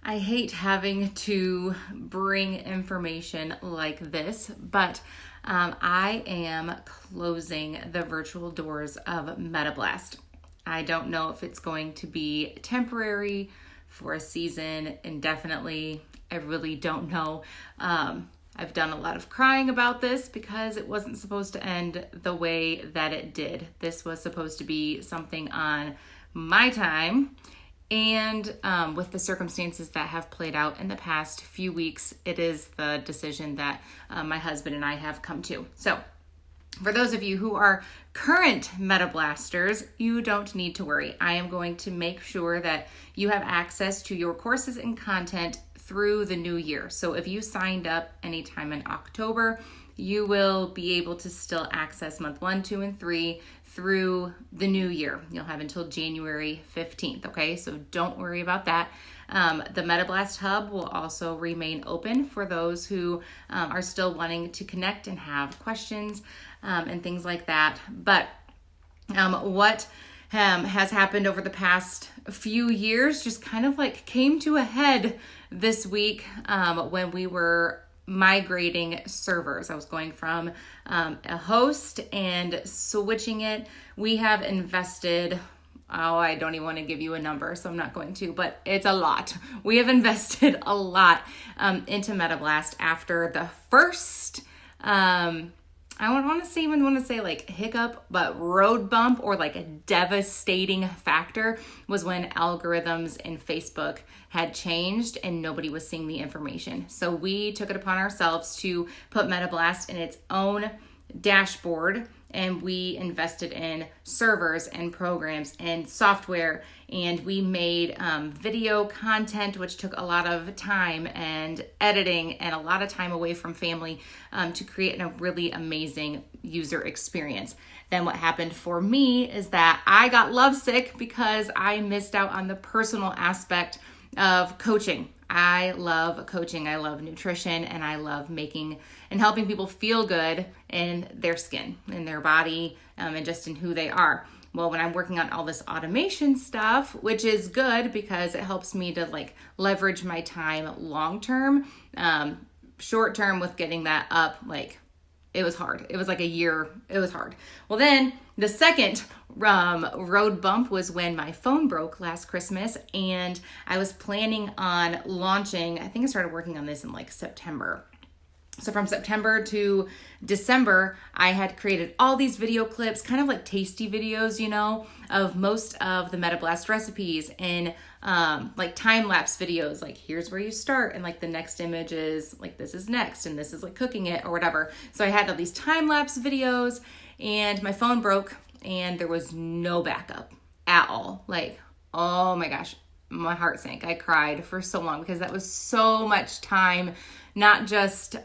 I hate having to bring information like this, but I am closing the virtual doors of MetaBlast. I don't know if it's going to be temporary, for a season, indefinitely. I really don't know. I've done a lot of crying about this because it wasn't supposed to end the way that it did. This was supposed to be something on my time. And with the circumstances that have played out in the past few weeks, it is the decision that my husband and I have come to. So for those of you who are current MetaBlasters, you don't need to worry. I am going to make sure that you have access to your courses and content through the new year. So if you signed up anytime in October, you will be able to still access month 1, 2, and 3 through the new year. You'll have until January 15th, okay? So don't worry about that. The MetaBlast Hub will also remain open for those who are still wanting to connect and have questions and things like that. But what has happened over the past few years just kind of like came to a head this week when we were migrating servers. I was going from a host and switching it. We have invested, I don't even want to give you a number, so I'm not going to, but it's a lot. We have invested a lot into MetaBlast after the first, I don't want to say like hiccup, but road bump or like a devastating factor was when algorithms in Facebook had changed and nobody was seeing the information. So we took it upon ourselves to put MetaBlast in its own dashboard, and we invested in servers and programs and software, and we made video content, which took a lot of time and editing and a lot of time away from family to create a really amazing user experience. Then what happened for me is that I got lovesick because I missed out on the personal aspect of coaching. I love coaching, I love nutrition, and I love making and helping people feel good in their skin, in their body, and just in who they are. Well, when I'm working on all this automation stuff, which is good because it helps me to like leverage my time long term, short term with getting that up, like it was hard. It was like a year. It was hard. Well, then the second road bump was when my phone broke last Christmas, and I was planning on launching. I think I started working on this in like September. So from September to December, I had created all these video clips, kind of like tasty videos, you know, of most of the MetaBlast recipes and like time-lapse videos, like here's where you start and like the next image is like this is next and this is like cooking it or whatever. So I had all these time-lapse videos and my phone broke and there was no backup at all. Like, oh my gosh, my heart sank. I cried for so long because that was so much time, not just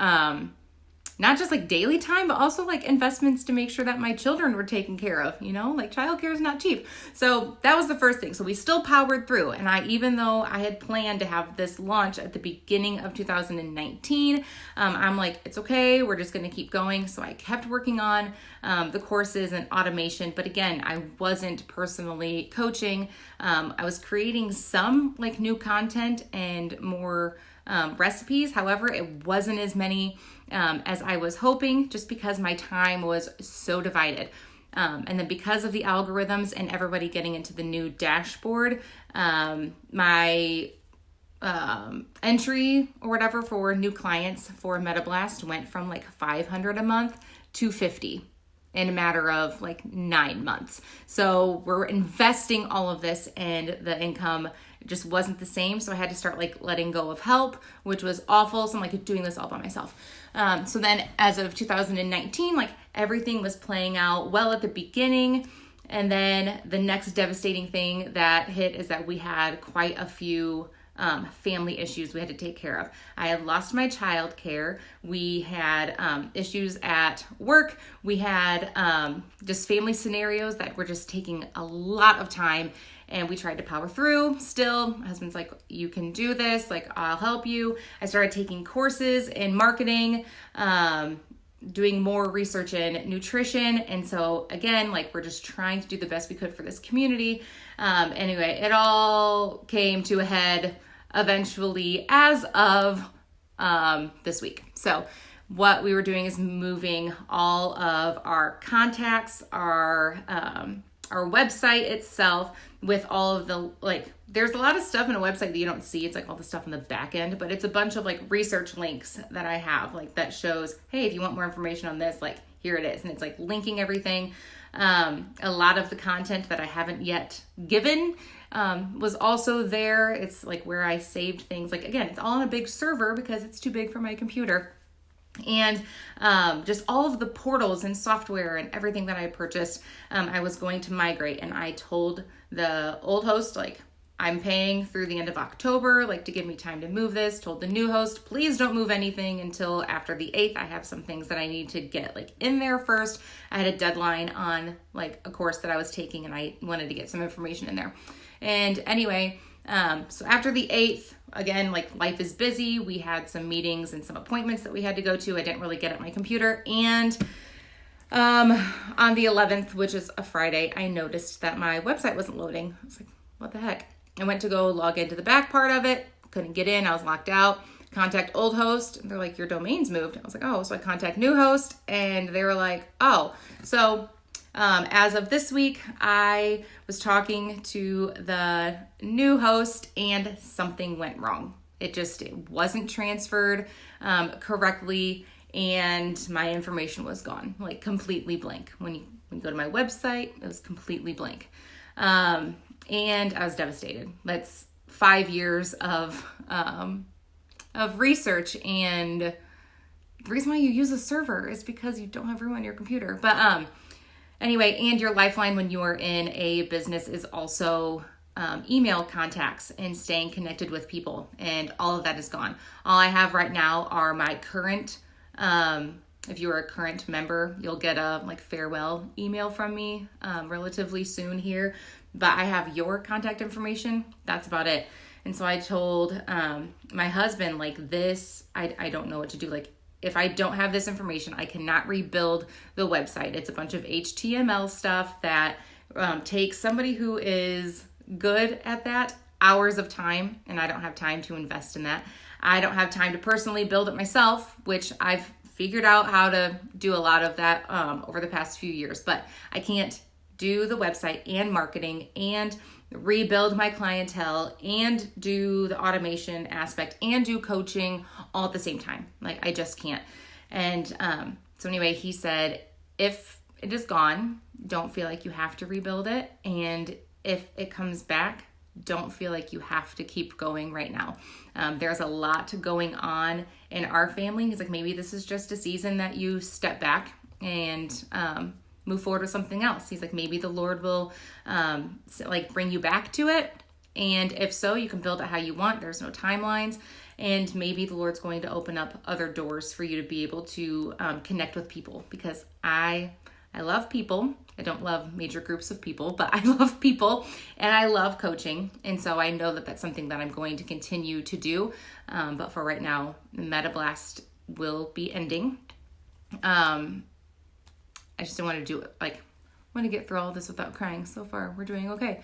like daily time, but also like investments to make sure that my children were taken care of, you know, like childcare is not cheap. So that was the first thing. So we still powered through. And even though I had planned to have this launch at the beginning of 2019, I'm like, it's okay. We're just going to keep going. So I kept working on the courses and automation. But again, I wasn't personally coaching. I was creating some like new content and more recipes. However, it wasn't as many as I was hoping, just because my time was so divided. And then because of the algorithms and everybody getting into the new dashboard, my entry or whatever for new clients for MetaBlast went from like $500 a month to $50 in a matter of like 9 months. So we're investing all of this and the income just wasn't the same. So I had to start like letting go of help, which was awful. So I'm like doing this all by myself. So then as of 2019, like everything was playing out well at the beginning. And then the next devastating thing that hit is that we had quite a few family issues we had to take care of. I had lost my childcare. We had issues at work. We had just family scenarios that were just taking a lot of time. And we tried to power through. Still, my husband's like, you can do this. Like, I'll help you. I started taking courses in marketing, doing more research in nutrition. And so again, like we're just trying to do the best we could for this community. Anyway, it all came to a head eventually as of this week. So what we were doing is moving all of our contacts, our website itself with all of the, like, there's a lot of stuff in a website that you don't see. It's like all the stuff on the back end, but it's a bunch of like research links that I have, like that shows, hey, if you want more information on this, like here it is. And it's like linking everything. A lot of the content that I haven't yet given was also there. It's like where I saved things. Like, again, it's all on a big server because it's too big for my computer. And just all of the portals and software and everything that I purchased, I was going to migrate. And I told the old host, like, I'm paying through the end of October, like, to give me time to move this. Told the new host, please don't move anything until after the 8th. I have some things that I need to get, like, in there first. I had a deadline on, like, a course that I was taking, and I wanted to get some information in there. And anyway, so after the 8th, again, like, life is busy. We had some meetings and some appointments that we had to go to. I didn't really get at my computer. And on the 11th, which is a Friday, I noticed that my website wasn't loading. I was like, what the heck? I went to go log into the back part of it. Couldn't get in. I was locked out. Contact old host. They're like, your domain's moved. I was like, oh. So I contact new host, and they were like, oh. So as of this week, I was talking to the new host, and something went wrong. It wasn't transferred correctly, and my information was gone, like completely blank. When you go to my website, it was completely blank. And I was devastated. That's 5 years of research, and the reason why you use a server is because you don't have room on your computer. But anyway, and your lifeline when you are in a business is also email contacts and staying connected with people, and all of that is gone. All I have right now are my current, if you are a current member, you'll get a like farewell email from me relatively soon here. But I have your contact information. That's about it. And so I told my husband, like, this, I don't know what to do. Like, if I don't have this information, I cannot rebuild the website. It's a bunch of HTML stuff that takes somebody who is good at that hours of time, and I don't have time to invest in that. I don't have time to personally build it myself, which I've figured out how to do a lot of that over the past few years. But I can't do the website and marketing and rebuild my clientele and do the automation aspect and do coaching all at the same time. Like, I just can't. And so anyway, he said, if it is gone, don't feel like you have to rebuild it. And if it comes back, don't feel like you have to keep going right now. There's a lot going on in our family. He's like, maybe this is just a season that you step back and move forward with something else. He's like, maybe the Lord will like bring you back to it. And if so, you can build it how you want. There's no timelines. And maybe the Lord's going to open up other doors for you to be able to connect with people, because I love people. I don't love major groups of people, but I love people and I love coaching. And so I know that that's something that I'm going to continue to do. But for right now, MetaBlast will be ending. I just don't want to do it. Like, I want to get through all this without crying. So far, we're doing okay.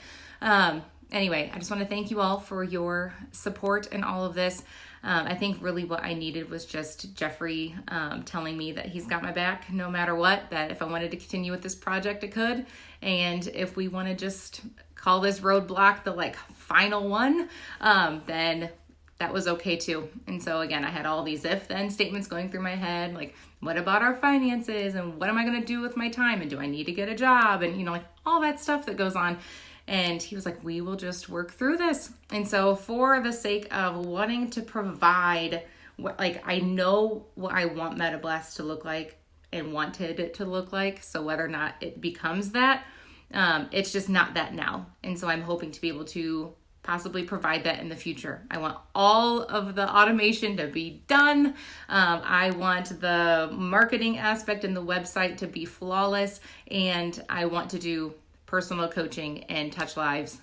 Anyway, I just want to thank you all for your support in all of this. I think really what I needed was just Jeffrey telling me that he's got my back no matter what, that if I wanted to continue with this project, I could. And if we want to just call this roadblock the like final one, then that was okay too. And so again, I had all these if-then statements going through my head, like, what about our finances? And what am I going to do with my time? And do I need to get a job? And, you know, like all that stuff that goes on. And he was like, we will just work through this. And so for the sake of wanting to provide, like, I know what I want MetaBlast to look like and wanted it to look like. So whether or not it becomes that, it's just not that now. And so I'm hoping to be able to possibly provide that in the future. I want all of the automation to be done. I want the marketing aspect and the website to be flawless. And I want to do personal coaching and touch lives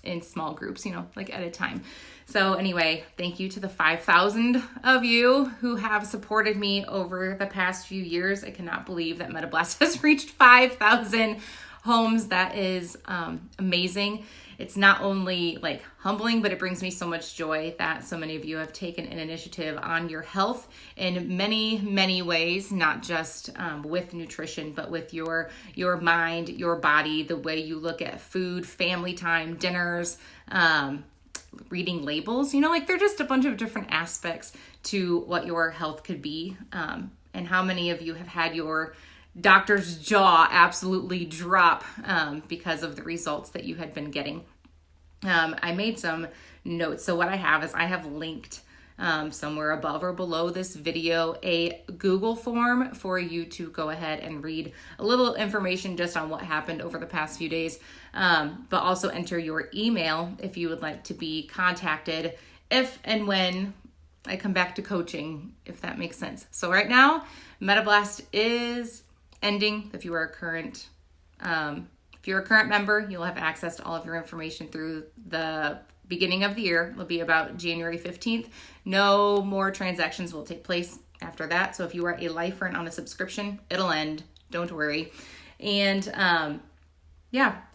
in small groups, you know, like at a time. So anyway, thank you to the 5,000 of you who have supported me over the past few years. I cannot believe that MetaBlast has reached 5,000. homes. That is amazing. It's not only like humbling, but it brings me so much joy that so many of you have taken an initiative on your health in many, many ways, not just with nutrition, but with your mind, your body, the way you look at food, family time, dinners, reading labels, like they're just a bunch of different aspects to what your health could be. And how many of you have had your doctor's jaw absolutely drop because of the results that you had been getting. I made some notes. So what I have is I have linked somewhere above or below this video a Google form for you to go ahead and read a little information just on what happened over the past few days, but also enter your email if you would like to be contacted if and when I come back to coaching, if that makes sense. So right now, MetaBlast is ending. If you're a current member, you'll have access to all of your information through the beginning of the year. It'll be about January 15th. No more transactions will take place after that. So if you are a lifer and on a subscription, it'll end. Don't worry. And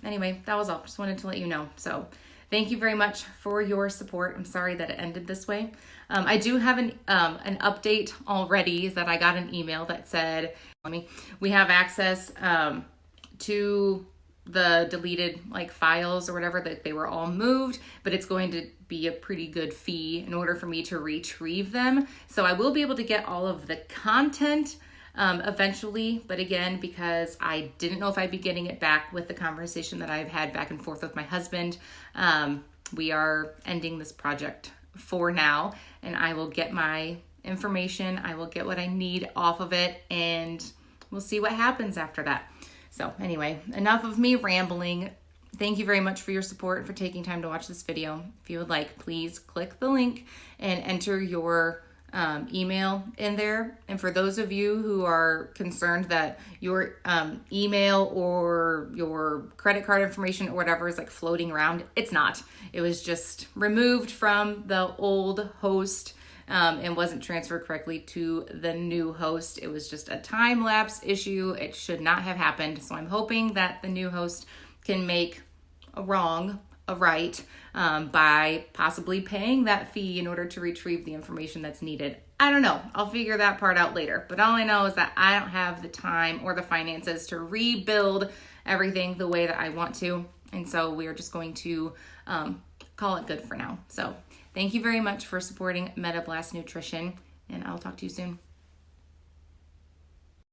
anyway, that was all. Just wanted to let you know. So thank you very much for your support. I'm sorry that it ended this way. I do have an update already that I got an email that said, we have access to the deleted files or whatever, that they were all moved, but it's going to be a pretty good fee in order for me to retrieve them. So I will be able to get all of the content eventually, but again, because I didn't know if I'd be getting it back with the conversation that I've had back and forth with my husband, we are ending this project for now, and I will get my information, I will get what I need off of it, and we'll see what happens after that. So anyway, enough of me rambling. Thank you very much for your support and for taking time to watch this video. If you would like, please click the link and enter your email in there. And for those of you who are concerned that your email or your credit card information or whatever is floating around, it's not. It was just removed from the old host and wasn't transferred correctly to the new host. It was just a time lapse issue. It should not have happened. So I'm hoping that the new host can make a wrong a right by possibly paying that fee in order to retrieve the information that's needed. I don't know. I'll figure that part out later. But all I know is that I don't have the time or the finances to rebuild everything the way that I want to. And so we are just going to call it good for now. So thank you very much for supporting MetaBlast Nutrition, and I'll talk to you soon.